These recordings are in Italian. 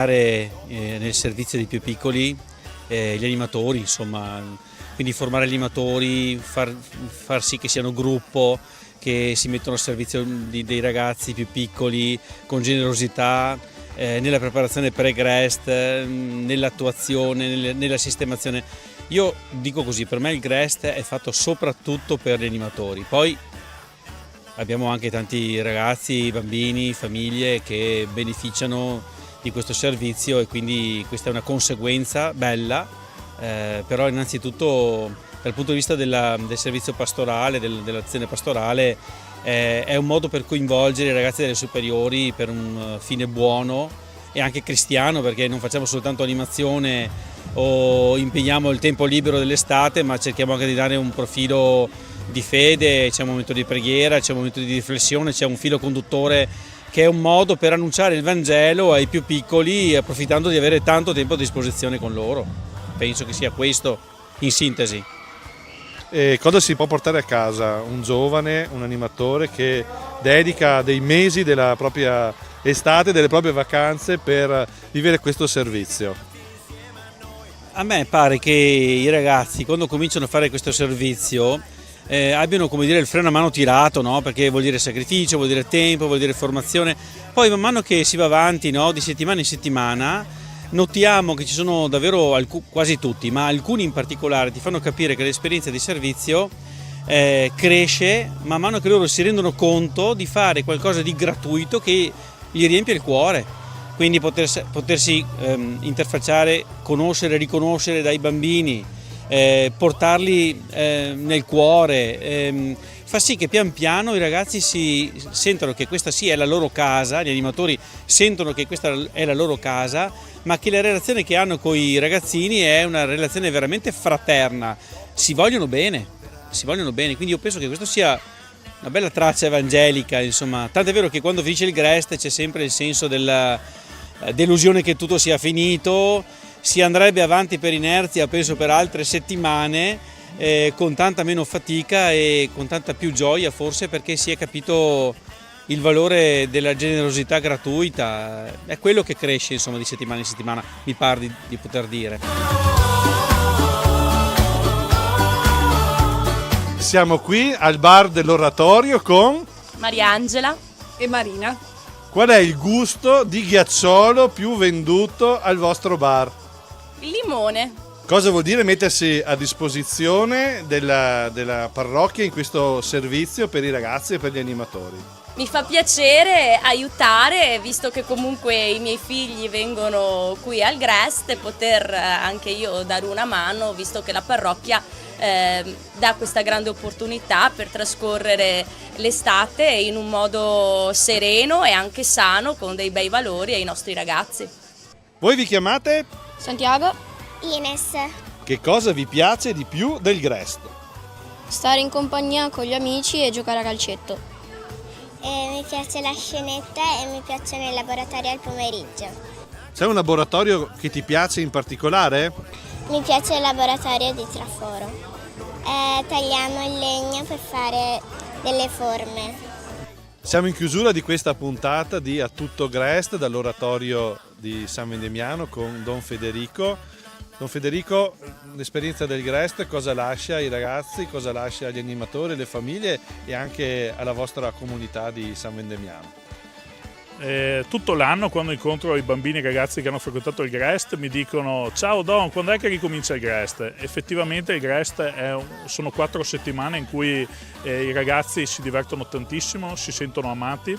Nel servizio dei più piccoli, gli animatori, insomma, quindi formare gli animatori, far sì che siano gruppo, che si mettono al servizio dei ragazzi più piccoli con generosità, nella preparazione pre-Grest, nell'attuazione, nella sistemazione. Io dico così, per me il Grest è fatto soprattutto per gli animatori, poi abbiamo anche tanti ragazzi, bambini, famiglie che beneficiano di questo servizio e quindi questa è una conseguenza bella, però innanzitutto dal punto di vista del servizio pastorale, dell'azione pastorale, è un modo per coinvolgere i ragazzi delle superiori per un fine buono e anche cristiano, perché non facciamo soltanto animazione o impegniamo il tempo libero dell'estate, ma cerchiamo anche di dare un profilo di fede, c'è un momento di preghiera, c'è un momento di riflessione, c'è un filo conduttore che è un modo per annunciare il Vangelo ai più piccoli, approfittando di avere tanto tempo a disposizione con loro. Penso che sia questo, in sintesi. E cosa si può portare a casa un giovane, un animatore che dedica dei mesi della propria estate, delle proprie vacanze per vivere questo servizio? A me pare che i ragazzi, quando cominciano a fare questo servizio, abbiano, come dire, il freno a mano tirato, no? Perché vuol dire sacrificio, vuol dire tempo, vuol dire formazione. Poi man mano che si va avanti, no? Di settimana in settimana, notiamo che ci sono davvero quasi tutti, ma alcuni in particolare ti fanno capire che l'esperienza di servizio cresce man mano che loro si rendono conto di fare qualcosa di gratuito che gli riempie il cuore. Quindi potersi interfacciare, conoscere, riconoscere dai bambini, portarli nel cuore, fa sì che pian piano i ragazzi si sentono che questa sì è la loro casa, gli animatori sentono che questa è la loro casa, ma che la relazione che hanno con i ragazzini è una relazione veramente fraterna, si vogliono bene, quindi io penso che questo sia una bella traccia evangelica, insomma, tant'è vero che quando finisce il Grest c'è sempre il senso della delusione che tutto sia finito. Si andrebbe avanti per inerzia, penso per altre settimane, con tanta meno fatica e con tanta più gioia forse, perché si è capito il valore della generosità gratuita. È quello che cresce, insomma, di settimana in settimana, mi pare di poter dire. Siamo qui al bar dell'Oratorio con Mariangela e Marina. Qual è il gusto di ghiacciolo più venduto al vostro bar? il limone. Cosa vuol dire mettersi a disposizione della parrocchia in questo servizio per i ragazzi e per gli animatori? Mi fa piacere aiutare, visto che comunque i miei figli vengono qui al Grest, e poter anche io dare una mano, visto che la parrocchia dà questa grande opportunità per trascorrere l'estate in un modo sereno e anche sano, con dei bei valori ai nostri ragazzi. Voi vi chiamate? Santiago, Ines. Che cosa vi piace di più del Grest? stare in compagnia con gli amici e giocare a calcetto. Mi piace la scenetta e mi piacciono i laboratori al pomeriggio. C'è un laboratorio che ti piace in particolare? Mi piace il laboratorio di traforo. Tagliamo il legno per fare delle forme. Siamo in chiusura di questa puntata di A Tutto Grest dall'oratorio di San Vendemiano con Don Federico. Don Federico, l'esperienza del Grest cosa lascia ai ragazzi, cosa lascia agli animatori, alle famiglie e anche alla vostra comunità di San Vendemiano? Tutto l'anno, quando incontro i bambini e i ragazzi che hanno frequentato il Grest, mi dicono: ciao Don, quando è che ricomincia il Grest? Effettivamente il Grest sono 4 settimane in cui i ragazzi si divertono tantissimo, si sentono amati,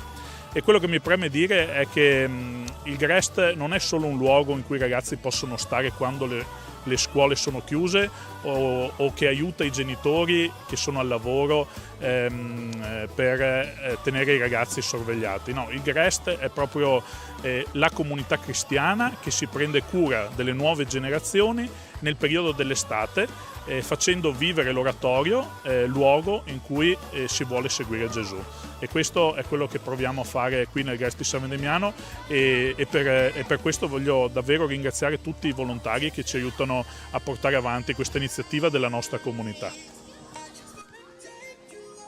e quello che mi preme dire è che il Grest non è solo un luogo in cui i ragazzi possono stare quando le scuole sono chiuse o che aiuta i genitori che sono al lavoro per tenere i ragazzi sorvegliati. No, il Grest è proprio la comunità cristiana che si prende cura delle nuove generazioni nel periodo dell'estate, facendo vivere l'oratorio, luogo in cui si vuole seguire Gesù. E questo è quello che proviamo a fare qui nel Grest di San Vendemiano, e per questo voglio davvero ringraziare tutti i volontari che ci aiutano a portare avanti questa iniziativa della nostra comunità.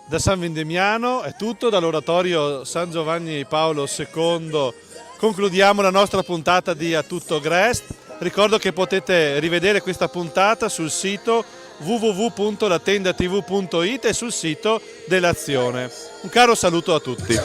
Da San Vendemiano è tutto, dall'oratorio San Giovanni Paolo II concludiamo la nostra puntata di A Tutto Grest. Ricordo che potete rivedere questa puntata sul sito www.latendatv.it e sul sito dell'Azione. Un caro saluto a tutti.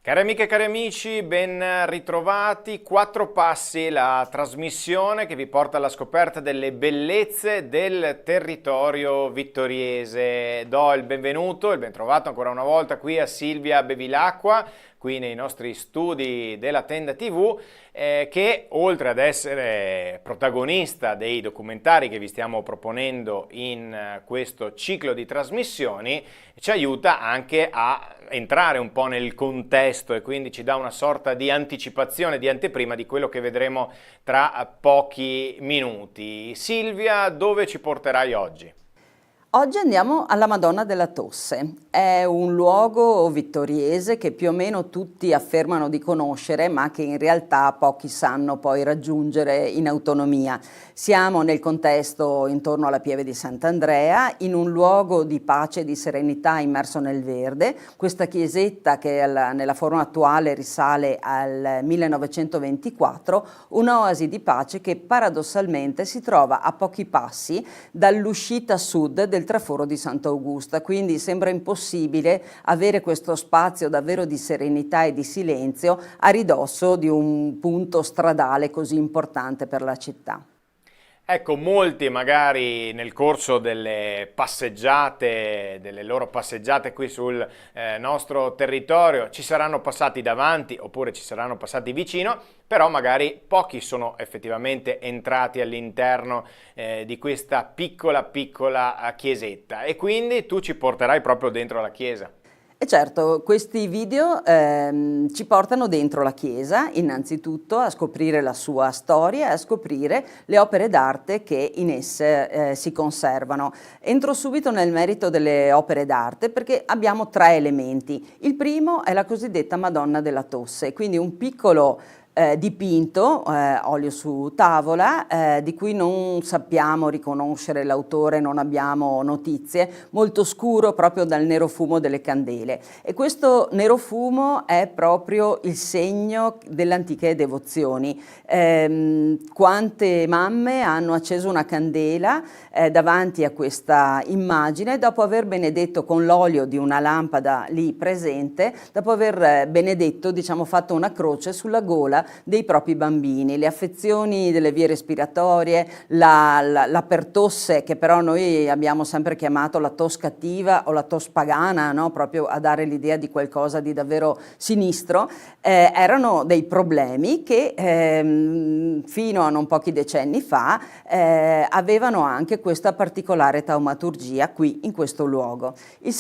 Cari amiche e cari amici, ben ritrovati. Quattro passi, la trasmissione che vi porta alla scoperta delle bellezze del territorio vittoriese. Do il benvenuto, il bentrovato ancora una volta qui a Silvia Bevilacqua, qui nei nostri studi della Tenda TV, che oltre ad essere protagonista dei documentari che vi stiamo proponendo in questo ciclo di trasmissioni, ci aiuta anche a entrare un po' nel contesto e quindi ci dà una sorta di anticipazione, di anteprima di quello che vedremo tra pochi minuti. Silvia, dove ci porterai oggi? Oggi andiamo alla Madonna della Tosse. È un luogo vittoriese che più o meno tutti affermano di conoscere, ma che in realtà pochi sanno poi raggiungere in autonomia. Siamo nel contesto intorno alla Pieve di Sant'Andrea, in un luogo di pace e di serenità immerso nel verde. Questa chiesetta, che nella forma attuale risale al 1924, un'oasi di pace che paradossalmente si trova a pochi passi dall'uscita sud del traforo di Sant'Augusta, quindi sembra impossibile avere questo spazio davvero di serenità e di silenzio a ridosso di un punto stradale così importante per la città. Ecco, molti magari nel corso delle passeggiate, delle loro passeggiate qui sul nostro territorio, ci saranno passati davanti oppure ci saranno passati vicino, però magari pochi sono effettivamente entrati all'interno di questa piccola chiesetta, e quindi tu ci porterai proprio dentro la chiesa. E certo, questi video ci portano dentro la chiesa, innanzitutto a scoprire la sua storia e a scoprire le opere d'arte che in esse si conservano. Entro subito nel merito delle opere d'arte perché abbiamo 3 elementi. Il primo è la cosiddetta Madonna della Tosse, quindi un piccolo dipinto, olio su tavola, di cui non sappiamo riconoscere l'autore, non abbiamo notizie, molto scuro proprio dal nero fumo delle candele. E questo nero fumo è proprio il segno delle antiche devozioni. Quante mamme hanno acceso una candela davanti a questa immagine dopo aver benedetto con l'olio di una lampada lì presente, dopo aver benedetto, diciamo, fatto una croce sulla gola dei propri bambini, le affezioni delle vie respiratorie, la pertosse, che però noi abbiamo sempre chiamato la tos cattiva o la tos pagana, no? Proprio a dare l'idea di qualcosa di davvero sinistro, erano dei problemi che fino a non pochi decenni fa avevano anche questa particolare taumaturgia qui in questo luogo. La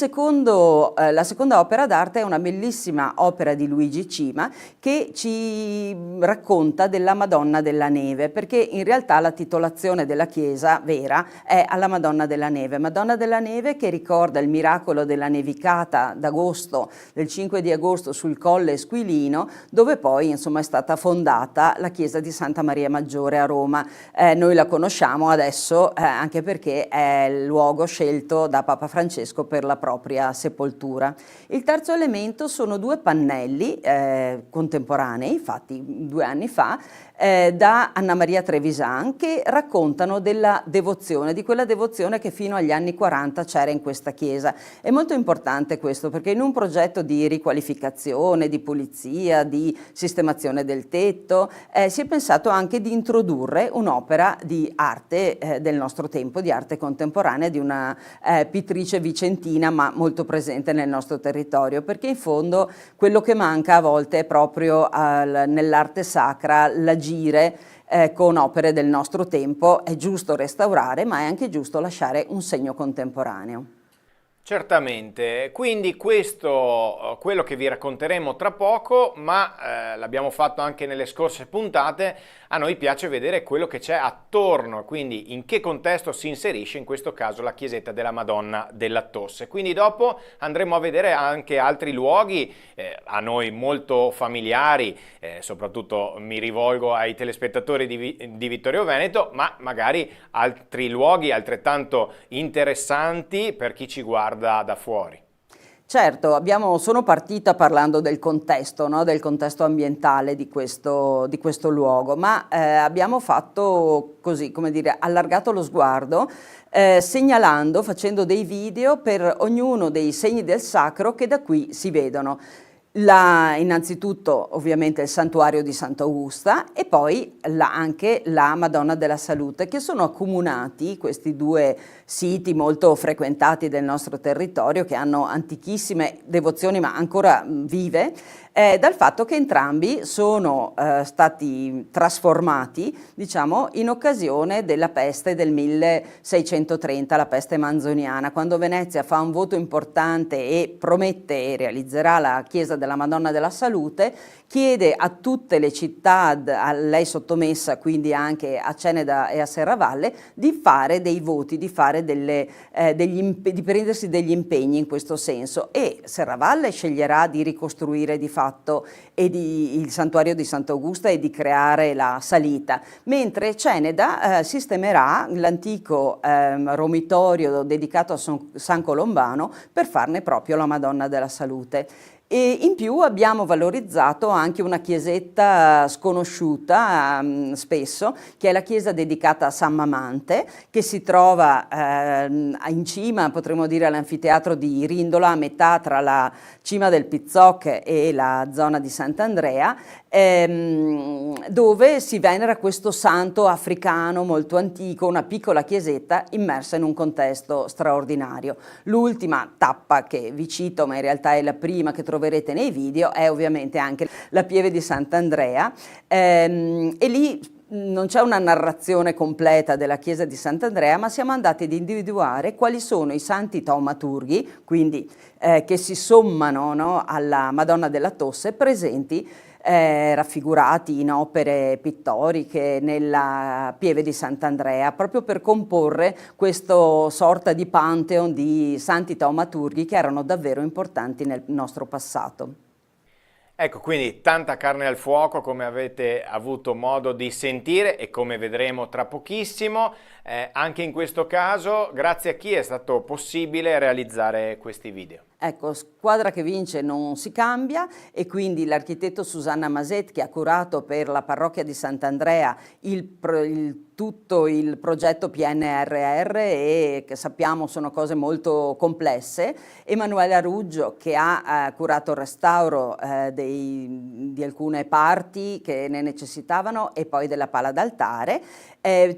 seconda opera d'arte è una bellissima opera di Luigi Cima che ci racconta della Madonna della Neve, perché in realtà la titolazione della chiesa vera è alla Madonna della Neve che ricorda il miracolo della nevicata d'agosto, del 5 di agosto sul Colle Esquilino, dove poi insomma è stata fondata la chiesa di Santa Maria Maggiore a Roma. Noi la conosciamo adesso anche perché è il luogo scelto da Papa Francesco per la propria sepoltura. Il terzo elemento sono 2 pannelli contemporanei, fatti 2 anni fa, da Anna Maria Trevisan, che raccontano della devozione, di quella devozione che fino agli anni 40 c'era in questa chiesa. È molto importante questo perché in un progetto di riqualificazione, di pulizia, di sistemazione del tetto, si è pensato anche di introdurre un'opera di arte del nostro tempo, di arte contemporanea, di una pittrice vicentina ma molto presente nel nostro territorio, perché in fondo quello che manca a volte è proprio nell'arte sacra l'agire con opere del nostro tempo. È giusto restaurare, ma è anche giusto lasciare un segno contemporaneo. Certamente, quindi questo quello che vi racconteremo tra poco, ma l'abbiamo fatto anche nelle scorse puntate. A noi piace vedere quello che c'è attorno, quindi in che contesto si inserisce in questo caso la chiesetta della Madonna della Tosse. Quindi dopo andremo a vedere anche altri luoghi a noi molto familiari, soprattutto mi rivolgo ai telespettatori di Vittorio Veneto, ma magari altri luoghi altrettanto interessanti per chi ci guarda da fuori. Certo, sono partita parlando del contesto, no? Del contesto ambientale di questo luogo, ma abbiamo fatto così, come dire, allargato lo sguardo, segnalando, facendo dei video per ognuno dei segni del sacro che da qui si vedono. Innanzitutto ovviamente il santuario di Sant'Augusta e poi anche la Madonna della Salute, che sono accomunati, questi 2 siti molto frequentati del nostro territorio, che hanno antichissime devozioni ma ancora vive, dal fatto che entrambi sono stati trasformati, diciamo, in occasione della peste del 1630, la peste manzoniana, quando Venezia fa un voto importante e promette e realizzerà la chiesa della Madonna della Salute, chiede a tutte le città a lei sottomessa, quindi anche a Ceneda e a Serravalle, di fare dei voti, di fare di prendersi degli impegni in questo senso, e Serravalle sceglierà di ricostruire di fatto il santuario di Sant'Augusta e di creare la salita, mentre Ceneda sistemerà l'antico romitorio dedicato a San Colombano per farne proprio la Madonna della Salute. E in più abbiamo valorizzato anche una chiesetta sconosciuta spesso, che è la chiesa dedicata a San Mamante, che si trova in cima, potremmo dire, all'anfiteatro di Rindola, a metà tra la cima del Pizzocche e la zona di Sant'Andrea, dove si venera questo santo africano molto antico, una piccola chiesetta immersa in un contesto straordinario. L'ultima tappa che vi cito, ma in realtà è la prima che troverete nei video, è ovviamente anche la Pieve di Sant'Andrea, e lì non c'è una narrazione completa della chiesa di Sant'Andrea, ma siamo andati ad individuare quali sono i santi taumaturghi, quindi che si sommano, no, alla Madonna della Tosse, presenti raffigurati in opere pittoriche nella Pieve di Sant'Andrea, proprio per comporre questo sorta di pantheon di santi taumaturghi che erano davvero importanti nel nostro passato. Ecco, quindi tanta carne al fuoco, come avete avuto modo di sentire e come vedremo tra pochissimo. Anche in questo caso, grazie a chi è stato possibile realizzare questi video? Ecco, squadra che vince non si cambia, e quindi l'architetto Susanna Maset, che ha curato per la parrocchia di Sant'Andrea tutto il progetto PNRR, e che sappiamo sono cose molto complesse, Emanuele Aruggio, che ha curato il restauro di alcune parti che ne necessitavano e poi della pala d'altare.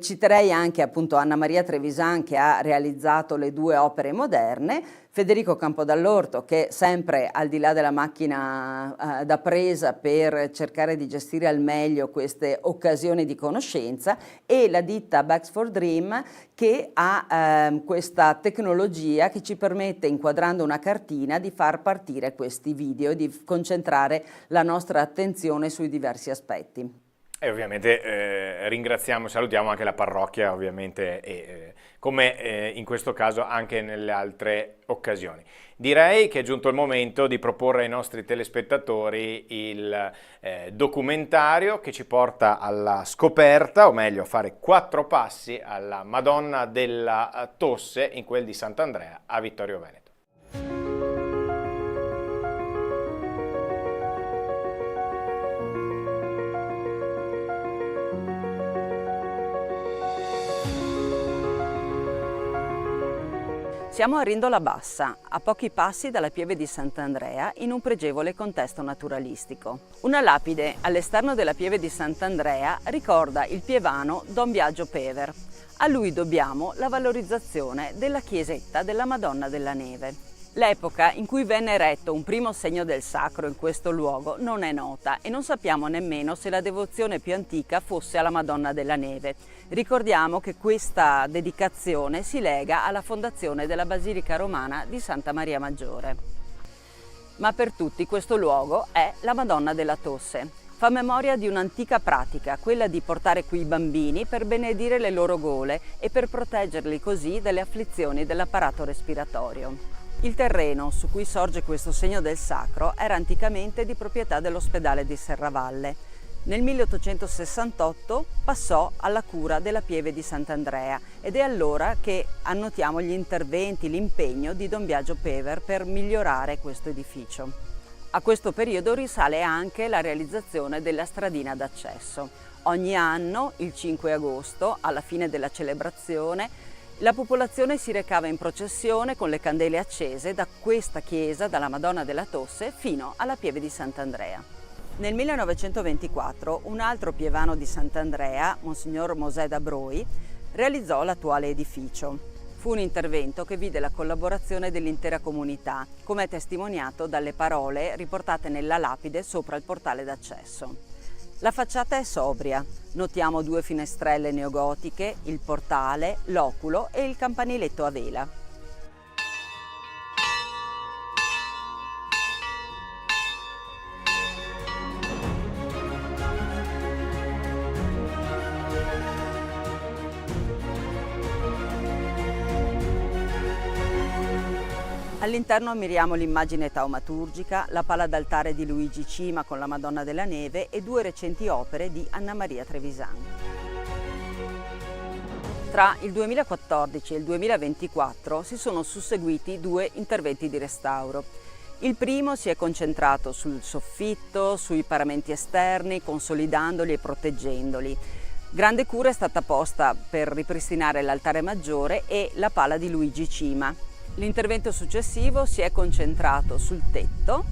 Citerei anche appunto Anna Maria Trevisan, che ha realizzato le 2 opere moderne, Federico Campodall'Orto, che sempre al di là della macchina da presa per cercare di gestire al meglio queste occasioni di conoscenza, e la ditta Bags for Dream, che ha questa tecnologia che ci permette, inquadrando una cartina, di far partire questi video e di concentrare la nostra attenzione sui diversi aspetti. E ovviamente ringraziamo e salutiamo anche la parrocchia, ovviamente, come in questo caso anche nelle altre occasioni. Direi che è giunto il momento di proporre ai nostri telespettatori il documentario che ci porta alla scoperta, o meglio a fare 4 passi alla Madonna della Tosse in quel di Sant'Andrea a Vittorio Veneto. Siamo a Rindola Bassa, a pochi passi dalla Pieve di Sant'Andrea, in un pregevole contesto naturalistico. Una lapide all'esterno della Pieve di Sant'Andrea ricorda il pievano Don Biagio Pever. A lui dobbiamo la valorizzazione della chiesetta della Madonna della Neve. L'epoca in cui venne eretto un primo segno del sacro in questo luogo non è nota, e non sappiamo nemmeno se la devozione più antica fosse alla Madonna della Neve. Ricordiamo che questa dedicazione si lega alla fondazione della Basilica Romana di Santa Maria Maggiore. Ma per tutti questo luogo è la Madonna della Tosse. Fa memoria di un'antica pratica, quella di portare qui i bambini per benedire le loro gole e per proteggerli così dalle afflizioni dell'apparato respiratorio. Il terreno su cui sorge questo segno del sacro era anticamente di proprietà dell'ospedale di Serravalle. Nel 1868 passò alla cura della Pieve di Sant'Andrea, ed è allora che annotiamo gli interventi, l'impegno di Don Biagio Pever per migliorare questo edificio. A questo periodo risale anche la realizzazione della stradina d'accesso. Ogni anno, il 5 agosto, alla fine della celebrazione, la popolazione si recava in processione con le candele accese da questa chiesa, dalla Madonna della Tosse, fino alla Pieve di Sant'Andrea. Nel 1924 un altro pievano di Sant'Andrea, Monsignor Mosè da Broi, realizzò l'attuale edificio. Fu un intervento che vide la collaborazione dell'intera comunità, come è testimoniato dalle parole riportate nella lapide sopra il portale d'accesso. La facciata è sobria, notiamo 2 finestrelle neogotiche, il portale, l'oculo e il campaniletto a vela. All'interno ammiriamo l'immagine taumaturgica, la pala d'altare di Luigi Cima con la Madonna della Neve e 2 recenti opere di Anna Maria Trevisan. Tra il 2014 e il 2024 si sono susseguiti 2 interventi di restauro. Il primo si è concentrato sul soffitto, sui paramenti esterni, consolidandoli e proteggendoli. Grande cura è stata posta per ripristinare l'altare maggiore e la pala di Luigi Cima. L'intervento successivo si è concentrato sul tetto,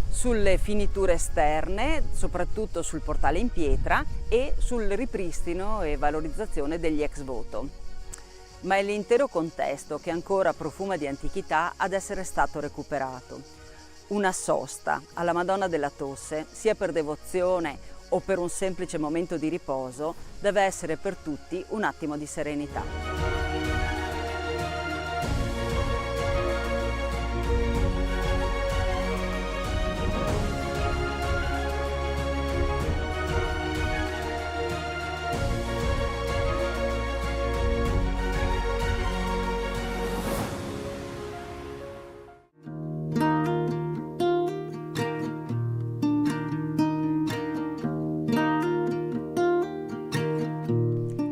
sulle finiture esterne, soprattutto sul portale in pietra e sul ripristino e valorizzazione degli ex voto. Ma è l'intero contesto che ancora profuma di antichità ad essere stato recuperato. Una sosta alla Madonna della Tosse, sia per devozione o per un semplice momento di riposo, deve essere per tutti un attimo di serenità.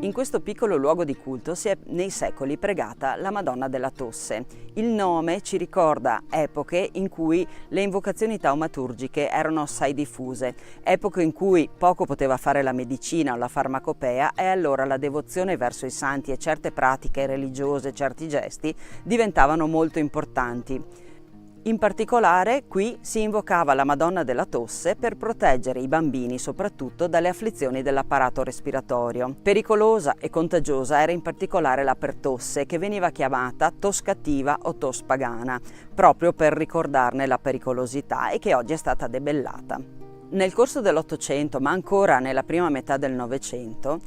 In questo piccolo luogo di culto si è nei secoli pregata la Madonna della Tosse. Il nome ci ricorda epoche in cui le invocazioni taumaturgiche erano assai diffuse, epoche in cui poco poteva fare la medicina o la farmacopea e allora la devozione verso i santi e certe pratiche religiose, certi gesti diventavano molto importanti. In particolare qui si invocava la Madonna della Tosse per proteggere i bambini soprattutto dalle afflizioni dell'apparato respiratorio. Pericolosa e contagiosa era in particolare la pertosse, che veniva chiamata tos cattiva o tos pagana, proprio per ricordarne la pericolosità e che oggi è stata debellata. Nel corso dell'Ottocento, ma ancora nella prima metà del Novecento,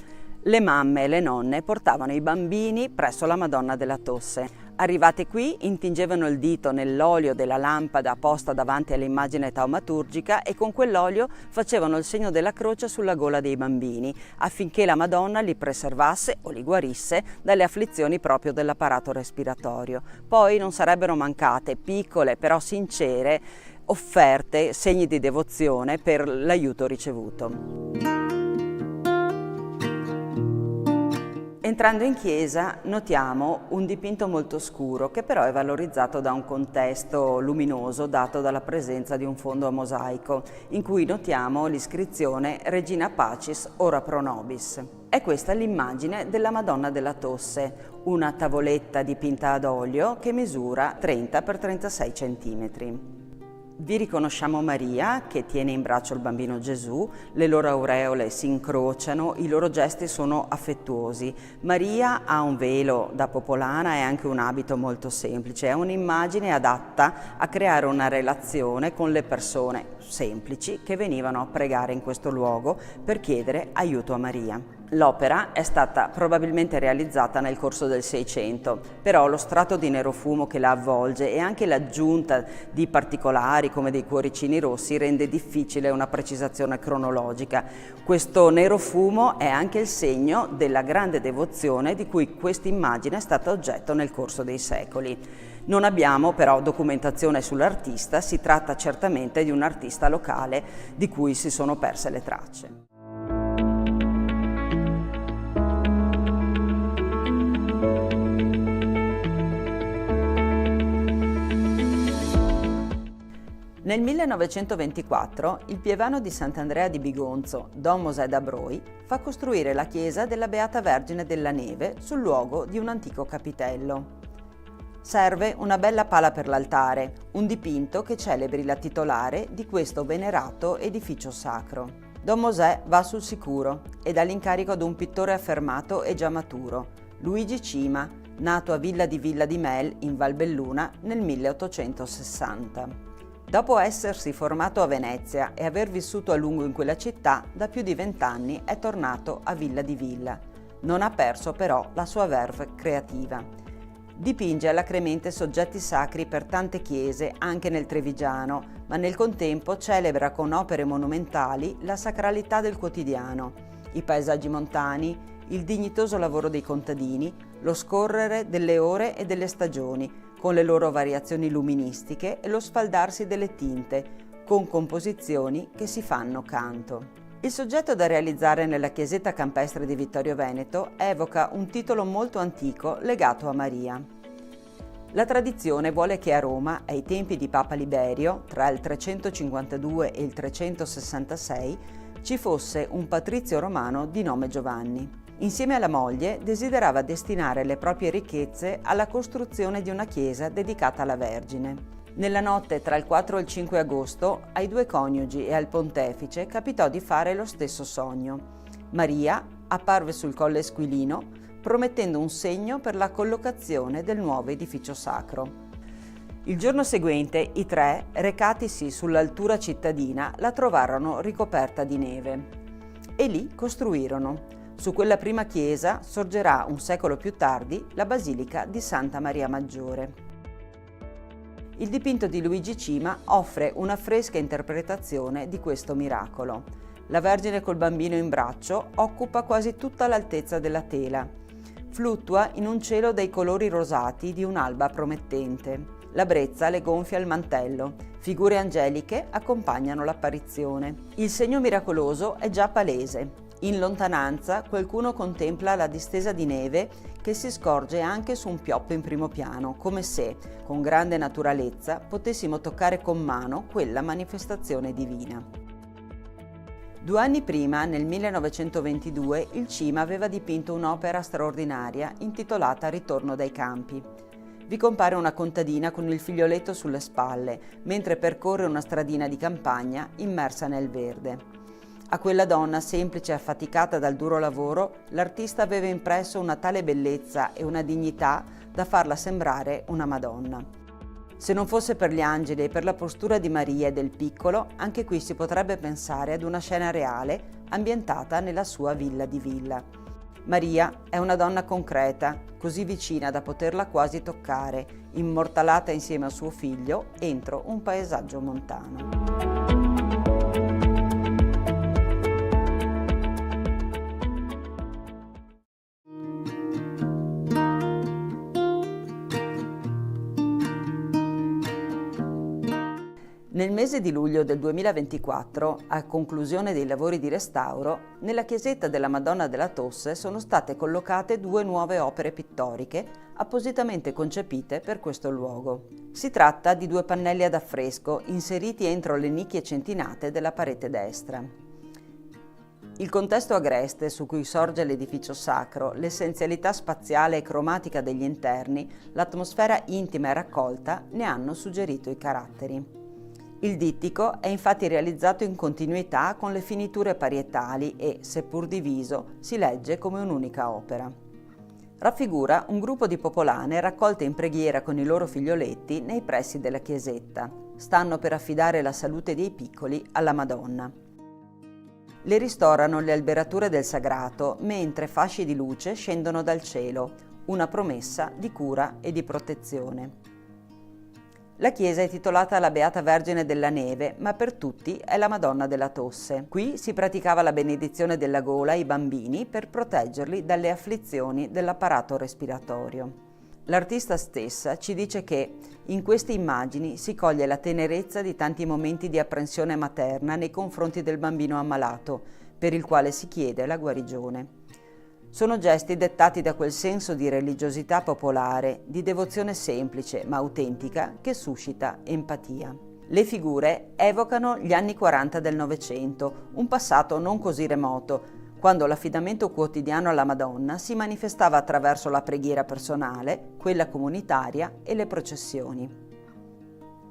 le mamme e le nonne portavano i bambini presso la Madonna della Tosse. Arrivate qui, intingevano il dito nell'olio della lampada posta davanti all'immagine taumaturgica e con quell'olio facevano il segno della croce sulla gola dei bambini, affinché la Madonna li preservasse o li guarisse dalle afflizioni proprio dell'apparato respiratorio. Poi non sarebbero mancate piccole però sincere offerte, segni di devozione per l'aiuto ricevuto. Entrando in chiesa notiamo un dipinto molto scuro che però è valorizzato da un contesto luminoso dato dalla presenza di un fondo a mosaico in cui notiamo l'iscrizione Regina Pacis ora pro nobis. È questa l'immagine della Madonna della Tosse, una tavoletta dipinta ad olio che misura 30 x 36 centimetri. Vi riconosciamo Maria che tiene in braccio il bambino Gesù, le loro aureole si incrociano, i loro gesti sono affettuosi. Maria ha un velo da popolana e anche un abito molto semplice, è un'immagine adatta a creare una relazione con le persone semplici che venivano a pregare in questo luogo per chiedere aiuto a Maria. L'opera è stata probabilmente realizzata nel corso del Seicento, però lo strato di nero fumo che la avvolge e anche l'aggiunta di particolari come dei cuoricini rossi rende difficile una precisazione cronologica. Questo nero fumo è anche il segno della grande devozione di cui questa immagine è stata oggetto nel corso dei secoli. Non abbiamo però documentazione sull'artista, si tratta certamente di un artista locale di cui si sono perse le tracce. Nel 1924 il pievano di Sant'Andrea di Bigonzo, Don Mosè da Broi, fa costruire la chiesa della Beata Vergine della Neve sul luogo di un antico capitello. Serve una bella pala per l'altare, un dipinto che celebri la titolare di questo venerato edificio sacro. Don Mosè va sul sicuro e dà l'incarico ad un pittore affermato e già maturo, Luigi Cima, nato a Villa di Mel in Valbelluna nel 1860. Dopo essersi formato a Venezia e aver vissuto a lungo in quella città, da più di 20 anni è tornato a Villa di Villa. Non ha perso però la sua verve creativa. Dipinge alacremente soggetti sacri per tante chiese, anche nel Trevigiano, ma nel contempo celebra con opere monumentali la sacralità del quotidiano, i paesaggi montani, il dignitoso lavoro dei contadini, lo scorrere delle ore e delle stagioni, con le loro variazioni luministiche e lo sfaldarsi delle tinte, con composizioni che si fanno canto. Il soggetto da realizzare nella chiesetta campestre di Vittorio Veneto evoca un titolo molto antico legato a Maria. La tradizione vuole che a Roma, ai tempi di Papa Liberio, tra il 352 e il 366, ci fosse un patrizio romano di nome Giovanni. Insieme alla moglie desiderava destinare le proprie ricchezze alla costruzione di una chiesa dedicata alla Vergine. Nella notte tra il 4 e il 5 agosto ai due coniugi e al pontefice capitò di fare lo stesso sogno. Maria apparve sul Colle Esquilino promettendo un segno per la collocazione del nuovo edificio sacro. Il giorno seguente i tre, recatisi sull'altura cittadina, la trovarono ricoperta di neve e lì costruirono. Su quella prima chiesa sorgerà un secolo più tardi la Basilica di Santa Maria Maggiore. Il dipinto di Luigi Cima offre una fresca interpretazione di questo miracolo. La Vergine col bambino in braccio occupa quasi tutta l'altezza della tela. Fluttua in un cielo dai colori rosati di un'alba promettente. La brezza le gonfia il mantello. Figure angeliche accompagnano l'apparizione. Il segno miracoloso è già palese. In lontananza qualcuno contempla la distesa di neve che si scorge anche su un pioppo in primo piano, come se, con grande naturalezza, potessimo toccare con mano quella manifestazione divina. 2 anni prima, nel 1922, il Cima aveva dipinto un'opera straordinaria intitolata Ritorno dai campi. Vi compare una contadina con il figlioletto sulle spalle, mentre percorre una stradina di campagna immersa nel verde. A quella donna semplice e affaticata dal duro lavoro, l'artista aveva impresso una tale bellezza e una dignità da farla sembrare una Madonna. Se non fosse per gli angeli e per la postura di Maria e del piccolo, anche qui si potrebbe pensare ad una scena reale ambientata nella sua villa di Villa. Maria è una donna concreta, così vicina da poterla quasi toccare, immortalata insieme a suo figlio entro un paesaggio montano. Nel mese di luglio del 2024, a conclusione dei lavori di restauro, nella chiesetta della Madonna della Tosse sono state collocate 2 nuove opere pittoriche appositamente concepite per questo luogo. Si tratta di 2 pannelli ad affresco inseriti entro le nicchie centinate della parete destra. Il contesto agreste su cui sorge l'edificio sacro, l'essenzialità spaziale e cromatica degli interni, l'atmosfera intima e raccolta ne hanno suggerito i caratteri. Il dittico è infatti realizzato in continuità con le finiture parietali e, seppur diviso, si legge come un'unica opera. Raffigura un gruppo di popolane raccolte in preghiera con i loro figlioletti nei pressi della chiesetta. Stanno per affidare la salute dei piccoli alla Madonna. Le ristorano le alberature del sagrato, mentre fasci di luce scendono dal cielo, una promessa di cura e di protezione. La chiesa è titolata alla Beata Vergine della Neve, ma per tutti è la Madonna della Tosse. Qui si praticava la benedizione della gola ai bambini per proteggerli dalle afflizioni dell'apparato respiratorio. L'artista stessa ci dice che in queste immagini si coglie la tenerezza di tanti momenti di apprensione materna nei confronti del bambino ammalato, per il quale si chiede la guarigione. Sono gesti dettati da quel senso di religiosità popolare, di devozione semplice ma autentica che suscita empatia. Le figure evocano gli anni 40 del Novecento, un passato non così remoto, quando l'affidamento quotidiano alla Madonna si manifestava attraverso la preghiera personale, quella comunitaria e le processioni.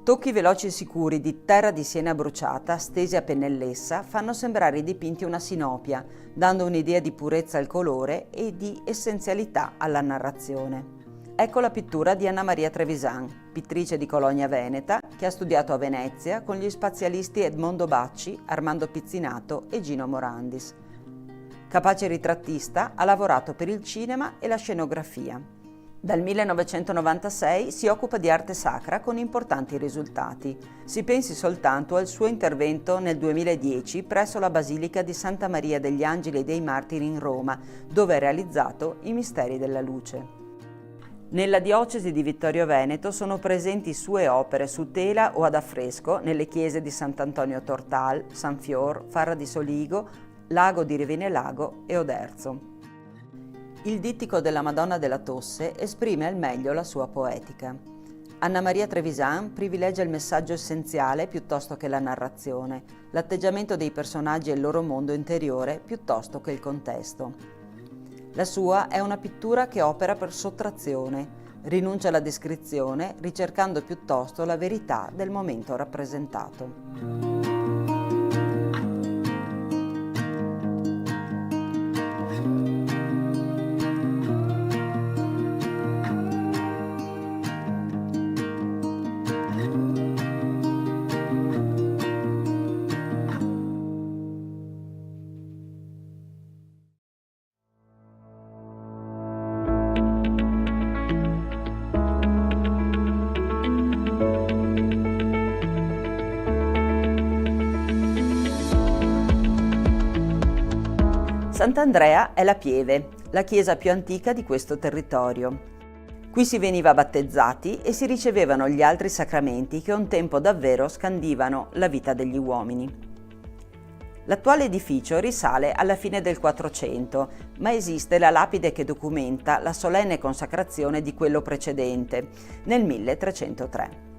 Tocchi veloci e sicuri di terra di siena bruciata, stesi a pennellessa, fanno sembrare i dipinti una sinopia, dando un'idea di purezza al colore e di essenzialità alla narrazione. Ecco la pittura di Anna Maria Trevisan, pittrice di Colonia Veneta, che ha studiato a Venezia con gli spazialisti Edmondo Bacci, Armando Pizzinato e Gino Morandis. Capace ritrattista, ha lavorato per il cinema e la scenografia. Dal 1996 si occupa di arte sacra con importanti risultati. Si pensi soltanto al suo intervento nel 2010 presso la Basilica di Santa Maria degli Angeli e dei Martiri in Roma, dove ha realizzato i Misteri della Luce. Nella diocesi di Vittorio Veneto sono presenti sue opere su tela o ad affresco nelle chiese di Sant'Antonio Tortal, San Fior, Farra di Soligo, Lago di Rivinelago e Oderzo. Il dittico della Madonna della Tosse esprime al meglio la sua poetica. Anna Maria Trevisan privilegia il messaggio essenziale piuttosto che la narrazione, l'atteggiamento dei personaggi e il loro mondo interiore piuttosto che il contesto. La sua è una pittura che opera per sottrazione, rinuncia alla descrizione ricercando piuttosto la verità del momento rappresentato. Sant'Andrea è la Pieve, la chiesa più antica di questo territorio. Qui si veniva battezzati e si ricevevano gli altri sacramenti che un tempo davvero scandivano la vita degli uomini. L'attuale edificio risale alla fine del 400, ma esiste la lapide che documenta la solenne consacrazione di quello precedente, nel 1303.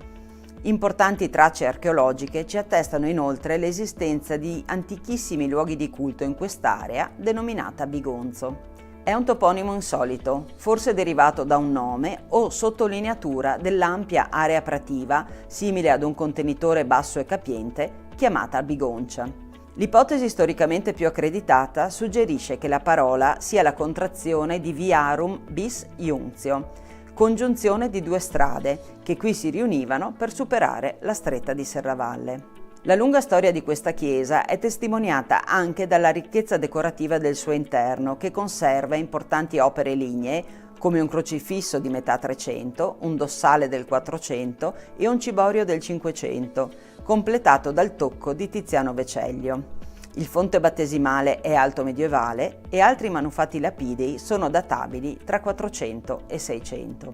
Importanti tracce archeologiche ci attestano inoltre l'esistenza di antichissimi luoghi di culto in quest'area denominata Bigonzo. È un toponimo insolito, forse derivato da un nome o sottolineatura dell'ampia area prativa, simile ad un contenitore basso e capiente, chiamata Bigoncia. L'ipotesi storicamente più accreditata suggerisce che la parola sia la contrazione di Viarum bis Iunzio, congiunzione di due strade che qui si riunivano per superare la stretta di Serravalle. La lunga storia di questa chiesa è testimoniata anche dalla ricchezza decorativa del suo interno, che conserva importanti opere lignee come un crocifisso di metà 300, un dossale del 400 e un ciborio del 500, completato dal tocco di Tiziano Veceglio. Il fonte battesimale è alto medievale e altri manufatti lapidei sono databili tra 400 e 600.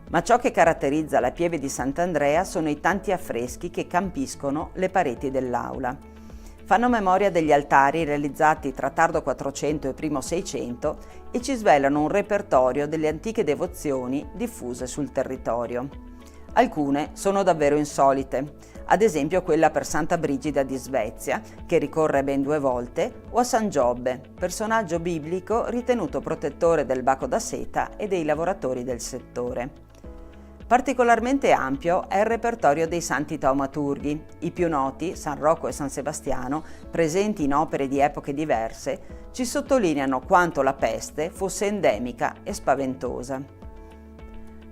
Ma ciò che caratterizza la Pieve di Sant'Andrea sono i tanti affreschi che campiscono le pareti dell'aula. Fanno memoria degli altari realizzati tra tardo 400 e primo 600 e ci svelano un repertorio delle antiche devozioni diffuse sul territorio. Alcune sono davvero insolite, ad esempio quella per Santa Brigida di Svezia, che ricorre ben 2 volte, o a San Giobbe, personaggio biblico ritenuto protettore del baco da seta e dei lavoratori del settore. Particolarmente ampio è il repertorio dei santi taumaturghi. I più noti, San Rocco e San Sebastiano, presenti in opere di epoche diverse, ci sottolineano quanto la peste fosse endemica e spaventosa.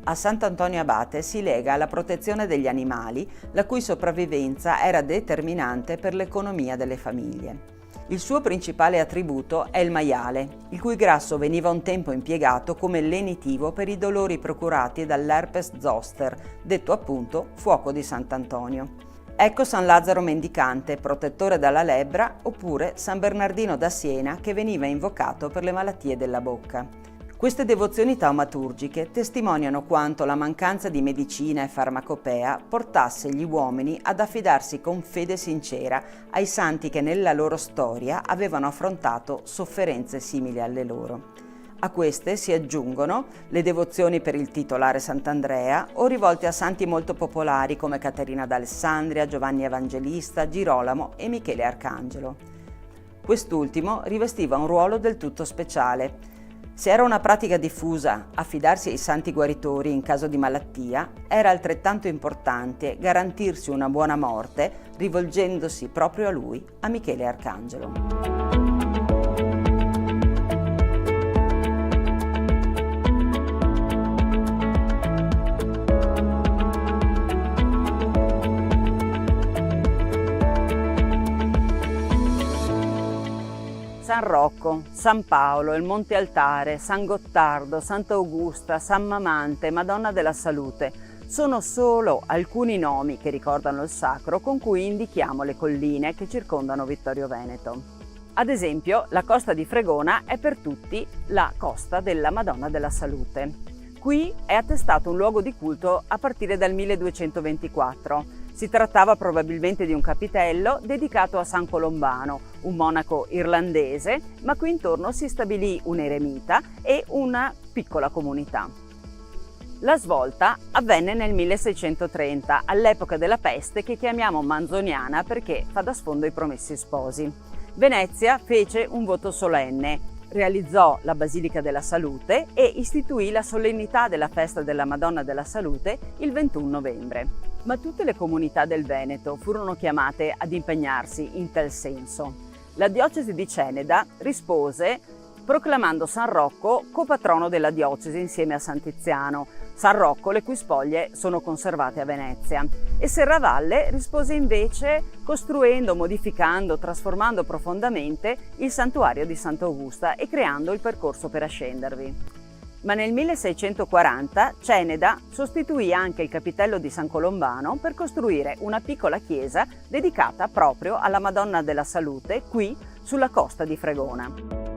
A Sant'Antonio Abate si lega alla protezione degli animali, la cui sopravvivenza era determinante per l'economia delle famiglie. Il suo principale attributo è il maiale, il cui grasso veniva un tempo impiegato come lenitivo per i dolori procurati dall'herpes zoster, detto appunto fuoco di Sant'Antonio. Ecco San Lazzaro Mendicante, protettore dalla lebbra, oppure San Bernardino da Siena, che veniva invocato per le malattie della bocca. Queste devozioni taumaturgiche testimoniano quanto la mancanza di medicina e farmacopea portasse gli uomini ad affidarsi con fede sincera ai santi che nella loro storia avevano affrontato sofferenze simili alle loro. A queste si aggiungono le devozioni per il titolare Sant'Andrea o rivolte a santi molto popolari come Caterina d'Alessandria, Giovanni Evangelista, Girolamo e Michele Arcangelo. Quest'ultimo rivestiva un ruolo del tutto speciale. Se era una pratica diffusa affidarsi ai santi guaritori in caso di malattia, era altrettanto importante garantirsi una buona morte rivolgendosi proprio a lui, a Michele Arcangelo. San Rocco, San Paolo, il Monte Altare, San Gottardo, Santa Augusta, San Mamante, Madonna della Salute sono solo alcuni nomi che ricordano il sacro con cui indichiamo le colline che circondano Vittorio Veneto. Ad esempio, la costa di Fregona è per tutti la costa della Madonna della Salute. Qui è attestato un luogo di culto a partire dal 1224. Si trattava probabilmente di un capitello dedicato a San Colombano, un monaco irlandese, ma qui intorno si stabilì un eremita e una piccola comunità. La svolta avvenne nel 1630, all'epoca della peste che chiamiamo manzoniana perché fa da sfondo ai Promessi Sposi. Venezia fece un voto solenne, realizzò la Basilica della Salute e istituì la solennità della festa della Madonna della Salute il 21 novembre. Ma tutte le comunità del Veneto furono chiamate ad impegnarsi in tal senso. La diocesi di Ceneda rispose proclamando San Rocco copatrono della diocesi insieme a San Tiziano, San Rocco le cui spoglie sono conservate a Venezia, e Serravalle rispose invece costruendo, modificando, trasformando profondamente il santuario di Sant'Augusta e creando il percorso per ascendervi. Ma nel 1640 Ceneda sostituì anche il capitello di San Colombano per costruire una piccola chiesa dedicata proprio alla Madonna della Salute qui sulla costa di Fregona.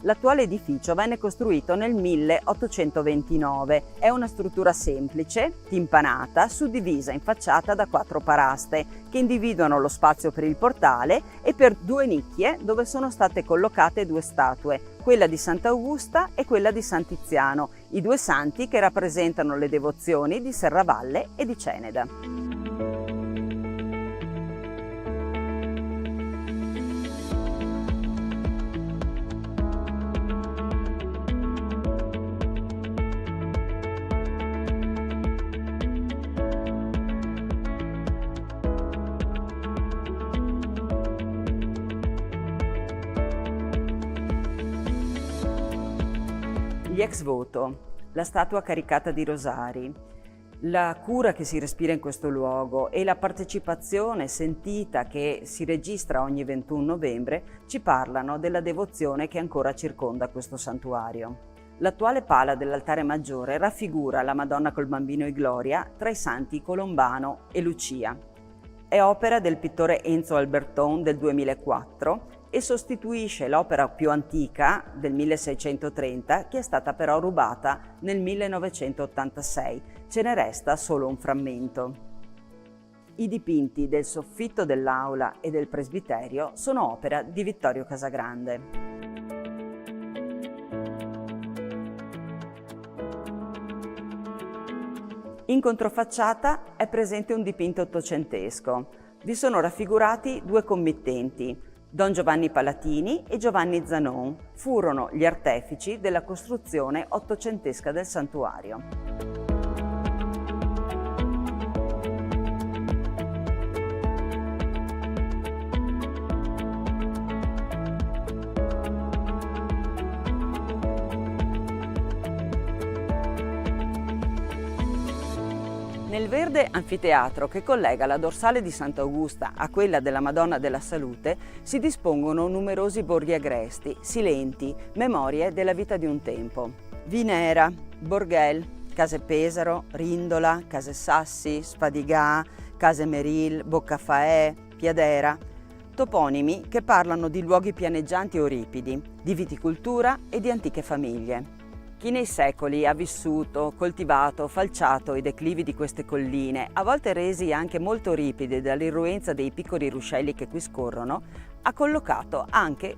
L'attuale edificio venne costruito nel 1829. È una struttura semplice, timpanata, suddivisa in facciata da 4 paraste che individuano lo spazio per il portale e per 2 nicchie dove sono state collocate 2 statue, quella di Sant'Augusta e quella di San Tiziano, i 2 santi che rappresentano le devozioni di Serravalle e di Ceneda. Gli ex voto, la statua caricata di rosari, la cura che si respira in questo luogo e la partecipazione sentita che si registra ogni 21 novembre ci parlano della devozione che ancora circonda questo santuario. L'attuale pala dell'altare maggiore raffigura la Madonna col Bambino e Gloria tra i santi Colombano e Lucia. È opera del pittore Enzo Alberton del 2004 e sostituisce l'opera più antica del 1630 che è stata però rubata nel 1986. Ce ne resta solo un frammento. I dipinti del soffitto dell'aula e del presbiterio sono opera di Vittorio Casagrande. In controfacciata è presente un dipinto ottocentesco. Vi sono raffigurati 2 committenti, Don Giovanni Palatini e Giovanni Zanon. Furono gli artefici della costruzione ottocentesca del santuario. Nel verde anfiteatro che collega la dorsale di Sant'Augusta a quella della Madonna della Salute si dispongono numerosi borghi agresti, silenti, memorie della vita di un tempo. Vinera, Borghel, Case Pesaro, Rindola, Case Sassi, Spadigà, Case Meril, Boccafaè, Piadera, toponimi che parlano di luoghi pianeggianti o ripidi, di viticoltura e di antiche famiglie. Chi nei secoli ha vissuto, coltivato, falciato i declivi di queste colline, a volte resi anche molto ripidi dall'irruenza dei piccoli ruscelli che qui scorrono, ha collocato anche